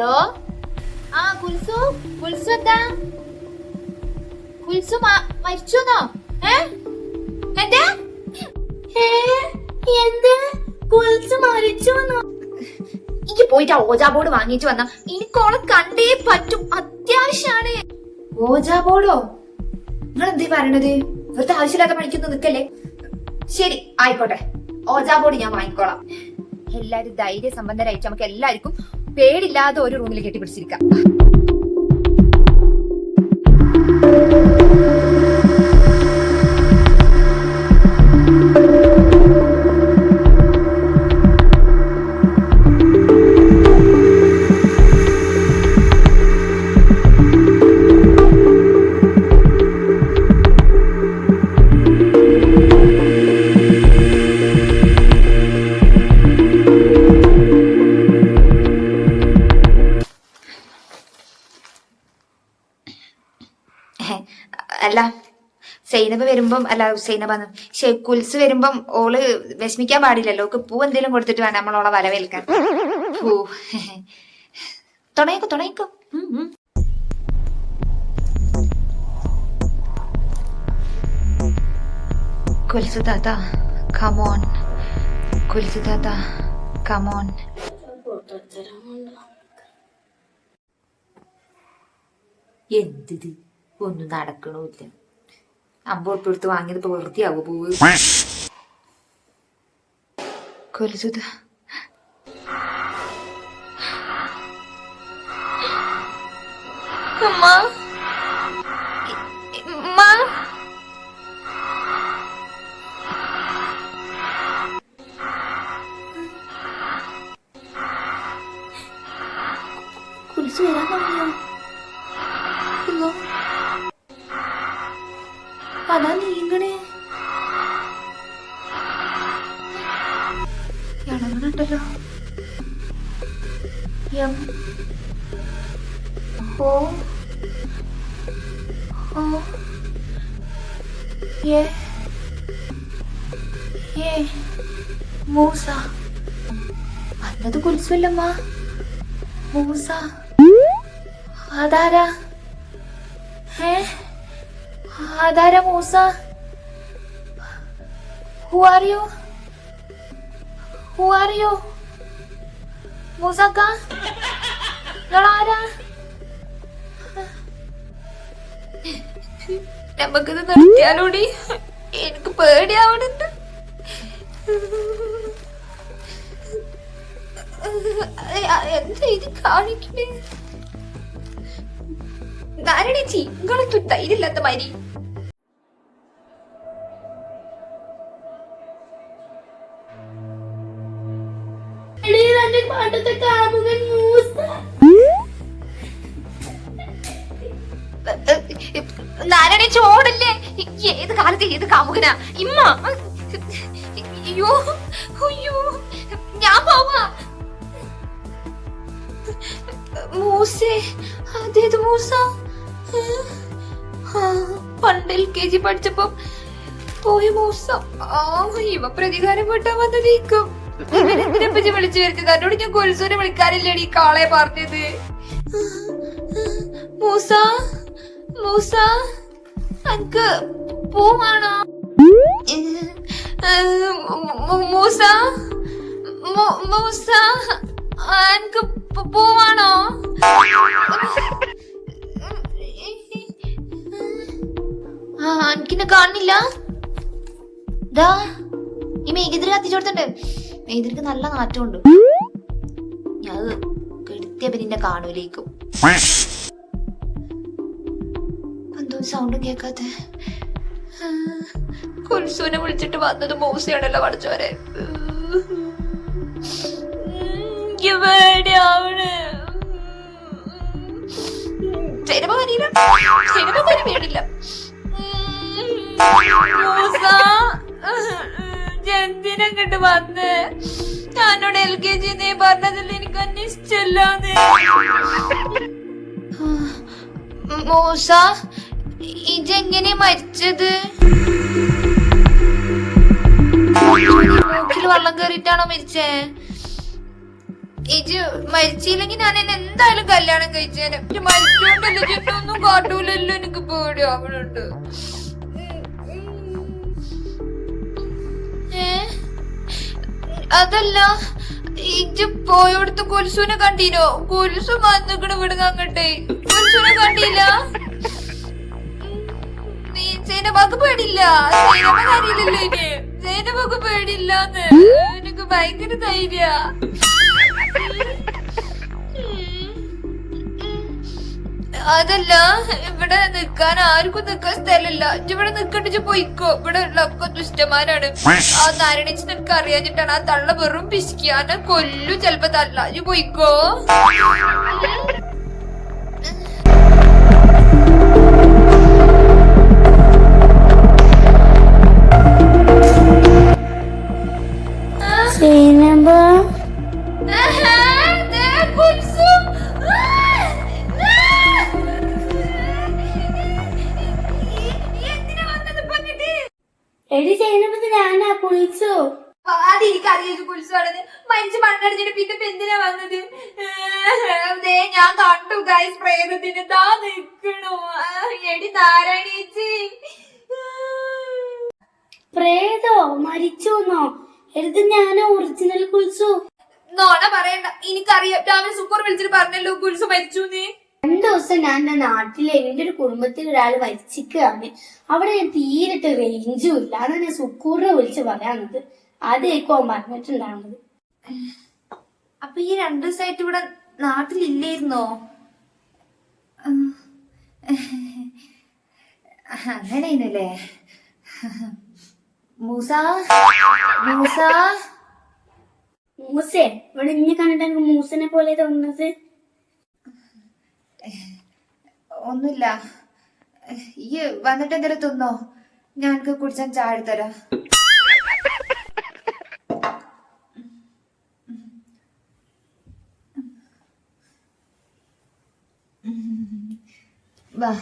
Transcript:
Hello, ആ കുൽസു, കുൽസു എന്താ? കുൽസു മരിച്ചോന്നോ? എന്താ എന്ത് കുൽസു മരിച്ചോന്നോ? എനിക്ക് പോയിട്ട് ഓജാ ബോർഡ് വാങ്ങിച്ചു വന്ന എനിക്കോളെ കണ്ടേ പറ്റും, അത്യാവശ്യാണ്. ഓജാ ബോർഡോ? നിങ്ങൾ എന്തേ പറയണത്? വെറുതെ ആവശ്യമില്ലാത്ത പണിക്കൊന്നും നിക്കല്ലേ. ശരി ആയിക്കോട്ടെ, ഓജാ ബോർഡ് ഞാൻ വാങ്ങിക്കോളാം. എല്ലാരും ധൈര്യ സംബന്ധരായിട്ട് നമുക്ക് എല്ലാവർക്കും പേടില്ലാതെ ഒരു റൂമിൽ കെട്ടിപ്പിടിച്ചിരിക്കാം. അല്ല സൈനബ് വരുമ്പം, അല്ല സൈനബാന്ന് കുൽസ് വരുമ്പം ഓള് വിഷമിക്കാൻ പാടില്ലല്ലോ. ഓക്ക് പൂ എന്തെങ്കിലും കൊടുത്തിട്ട് വേണം നമ്മളോളെ വരവേൽക്കാൻ. പൂ തുണയിക്കോ തുണയിക്കോ. കുൽസു താത്ത കം ഓൺ, കുൽസു താത്ത കം ഓൺ. എന്തിത് ഒന്നും നടക്കണില്ല. അമ്പോട്ടെടുത്ത് വാങ്ങിയത് ഇപ്പൊ വൃത്തിയാവോ പൂവ്? കൊലുസുത കുലിച്ചു വരാൻ തുടങ്ങിയോ? അതാ നീങ്ങണേ ഇണങ്ങണുണ്ടല്ലോ. മൂസ വന്നത് കുൽസുല്ലമ്മ. മൂസ അതാരാ? അതാരാ Musa? Who are you? Who are you? മൂസക്ക നിങ്ങളാരാ? നമുക്കിത് നിർത്തിയാലോടി, എനിക്ക് പേടിയാവണുണ്ട്. എന്താ ഇത് കാണിക്കണേ? നാരണേച്ചി നിങ്ങളൊക്കെ ധൈര്യമില്ലാത്ത മാതിരി. നാരണേ ചോടല്ലേ? ഏത് കാലത്ത് ഏത് കാമുകനാ ഇമ്മ? അയ്യോ അയ്യോ, ഞാൻ പോവാ. മൂസേ, അതേത് മൂസ? പണ്ട് LKG പഠിച്ചപ്പം പോയ മൂസ. ഇവ പ്രതികാരം വീട്ടാൻ വന്നതേക്കും. ഇവനെന്തിനപ്പച്ചി വിളിച്ചു വരുത്തി? തന്നോട് ഞാൻ കൊൽസൂനെ വിളിക്കാനില്ലേടി കാളെ പറഞ്ഞത്. മൂസ മൂസ അനക്ക് പൂവാണോ? മൂസ മൂസ അനക്ക് പൂവാണോ? എനിക്കിന്നെ കാണില്ല. ദാ ഈ മേഘതിരി കത്തിച്ചു കൊടുത്തിട്ടുണ്ട്. മേഘതിരിക്ക് നല്ല നാറ്റമുണ്ട്. ഞാൻ കെടുത്തിയ പിന്നെ കാണൂലേക്കും. എന്തോ സൗണ്ടും കേക്കാത്ത. കുൽസുവിനെ വിളിച്ചിട്ട് വന്നത് മൂസയാണല്ലോ പഠിച്ചവരെ. ജന്തിനെ കണ്ട് വന്ന് ഞാനോട് LKG നീ പറഞ്ഞതിൽ എനിക്ക് അന്വേഷിച്ചല്ലാന്ന്. മൂസ ഇതെങ്ങനെ മരിച്ചത്? മൂക്കിൽ വെള്ളം കേറിട്ടാണോ മരിച്ചേ? ഇജ് മരിച്ചില്ലെങ്കിൽ ഞാൻ എന്നെ എന്തായാലും കല്യാണം കഴിച്ചേനെ. മരിച്ചോണ്ടല്ലോ ചെന്നൊന്നും കാട്ടൂലല്ലോ, എനിക്ക് പേടി അവളുണ്ട്. അതല്ല, ഇജ് പോയോടത്ത് കുൽസുനെ കണ്ടീനോ? കുൽസു വന്നിക്കണ ഇവിടുന്ന് അങ്ങട്ടെ. കുൽസുനെ കണ്ടില്ല? നീ സേനബാക്ക് പേടില്ല? സേനബ കാര്യമില്ലല്ലോ ഇനി. സേനബാക്ക് പേടില്ലാന്ന് എനിക്ക് ഭയങ്കര ധൈര്യ. അതല്ല, ഇവിടെ നിക്കാൻ ആർക്കും നിക്കാൻ സ്ഥലമില്ല. ഇവിടെ നിക്കണ്ടിച്ച് പോയിക്കോ. ഇവിടെ ഉള്ളൊക്കെ ദുഷ്ടന്മാരാണ്. ആ നാരണിച്ച് നിനക്ക് അറിയാഞ്ഞിട്ടാണ്. ആ തള്ള വെറും പിശിക്കുക. എന്നെ കൊല്ലു ചെലപ്പോ തള്ള. ഇജ്ജ് പോയിക്കോ. എടി ചെയ്യുന്നത് ഞാനാ കുളിച്ചു. അത് എനിക്കറിയാം കുൽസുവാണെന്ന്. മരിച്ച് മണ്ണടിച്ചിട്ട് പിന്നെ എന്തിനാ വന്നത്? ഞാൻ കണ്ടു ഗൈസ് പ്രേതത്തിന്. ദാ നിക്കണു. എടി നാരായണീച്ചി. പ്രേതോ മരിച്ചോന്നോ? എടുത്ത് ഞാനാ ഒറിജിനൽ കുളിച്ചു. നോണ പറയണ്ട, എനിക്കറിയാം. രാവിലെ സുക്കൂർ വിളിച്ചിട്ട് പറഞ്ഞല്ലോ കുൽസു മരിച്ചു. 2 ദിവസം ഞാൻ എന്റെ നാട്ടിലെ എന്റെ ഒരു കുടുംബത്തിൽ ഒരാൾ മരിച്ചിരിക്കുകയാണ്. അവിടെ ഞാൻ തീരിട്ട് റേഞ്ചും ഇല്ല. അതാണ് ഞാൻ സുക്കൂറിനെ വിളിച്ച് പറയാന്നത്. അതേക്കോ പറഞ്ഞിട്ടുണ്ടാവുന്നത്. അപ്പൊ ഈ 2 ദിവസമായിട്ട് ഇവിടെ നാട്ടിലില്ലായിരുന്നോ? അങ്ങനെയാണല്ലേ. മൂസ മൂസ മൂസേ, ഇവിടെ ഇന്നെ കണ്ടിട്ട് എനിക്ക് മൂസനെ പോലെ തോന്നുന്നത്. ഒന്നുമില്ല. ഈ വന്നിട്ട് എന്തെങ്കിലും തിന്നോ? ഞങ്ങൾക്ക് കുടിച്ചാൻ ചായ തരാം. വാ.